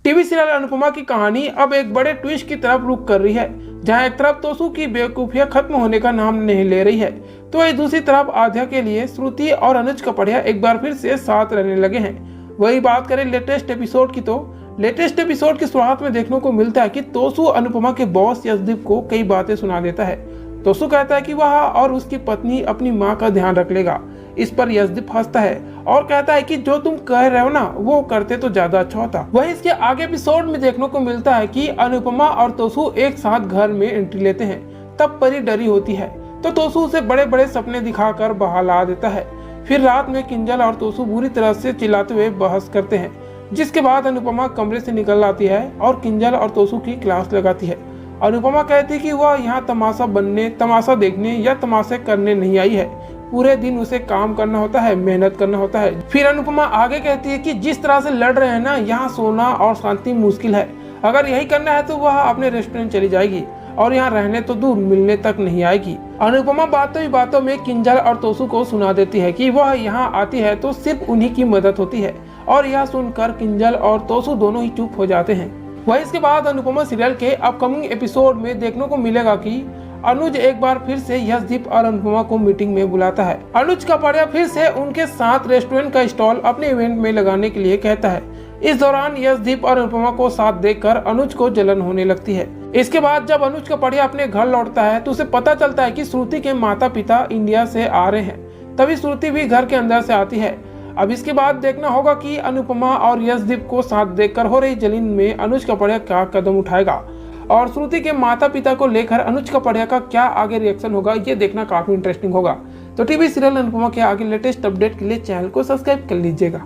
TV serial Anupama की कहानी अब एक बड़े ट्विस्ट की तरफ रुख कर रही है, जहां एक तरफ तोसू की बेवकूफियां खत्म होने का नाम नहीं ले रही है, तो वही दूसरी तरफ आध्या के लिए श्रुति और अनुज कपड़िया एक बार फिर से साथ रहने लगे हैं। वही बात करें लेटेस्ट एपिसोड की, तो लेटेस्ट एपिसोड की शुरुआत में देखने को मिलता है कि तोसू अनुपमा के बॉस यशदीप को कई बातें सुना देता है। तोसू कहता है कि वह और उसकी पत्नी अपनी माँ का ध्यान रख लेगा। इस पर यशदीप हंसता है और कहता है कि जो तुम कह रहे हो ना वो करते तो ज्यादा अच्छा होता। वहीं इसके आगे एपिसोड में देखने को मिलता है कि अनुपमा और तोसू एक साथ घर में एंट्री लेते हैं। तब परी डरी होती है तो तोसू उसे बड़े बड़े सपने दिखाकर बहला देता है। फिर रात में किंजल और तोसू बुरी तरह से चिल्लाते हुए बहस करते हैं, जिसके बाद अनुपमा कमरे से निकल आती है और किंजल और तोसू की क्लास लगाती है। अनुपमा कहती है कि वह यहाँ तमाशा बनने, तमाशा देखने या तमाशे करने नहीं आई है। पूरे दिन उसे काम करना होता है, मेहनत करना होता है। फिर अनुपमा आगे कहती है कि जिस तरह से लड़ रहे हैं ना, यहाँ सोना और शांति मुश्किल है। अगर यही करना है तो वह अपने रेस्टोरेंट चली जाएगी और यहाँ रहने तो दूर मिलने तक नहीं आएगी। अनुपमा बातों ही बातों में किंजल और तोसू को सुना देती है कि वह यहाँ आती है तो सिर्फ उन्हीं की मदद होती है, और यह सुनकर किंजल और तोसू दोनों ही चुप हो जाते हैं। वही इसके बाद अनुपमा सीरियल के अपकमिंग एपिसोड में देखने को मिलेगा कि अनुज एक बार फिर से यशदीप और अनुपमा को मीटिंग में बुलाता है। अनुज कपड़िया फिर से उनके साथ रेस्टोरेंट का स्टॉल अपने इवेंट में लगाने के लिए कहता है। इस दौरान यशदीप और अनुपमा को साथ देखकर अनुज को जलन होने लगती है। इसके बाद जब अनुज कपड़िया अपने घर लौटता है तो उसे पता चलता है कि श्रुति के माता पिता इंडिया से आ रहे हैं। तभी श्रुति भी घर के अंदर से आती है। अब इसके बाद देखना होगा कि अनुपमा और यशदीप को साथ देखकर हो रही जलन में अनुज कपड़िया क्या कदम उठाएगा, और श्रुति के माता पिता को लेकर अनुज कपड़िया का क्या आगे रिएक्शन होगा, ये देखना काफी इंटरेस्टिंग होगा। तो टीवी सीरियल अनुपमा के आगे लेटेस्ट अपडेट के लिए चैनल को सब्सक्राइब कर लीजिएगा।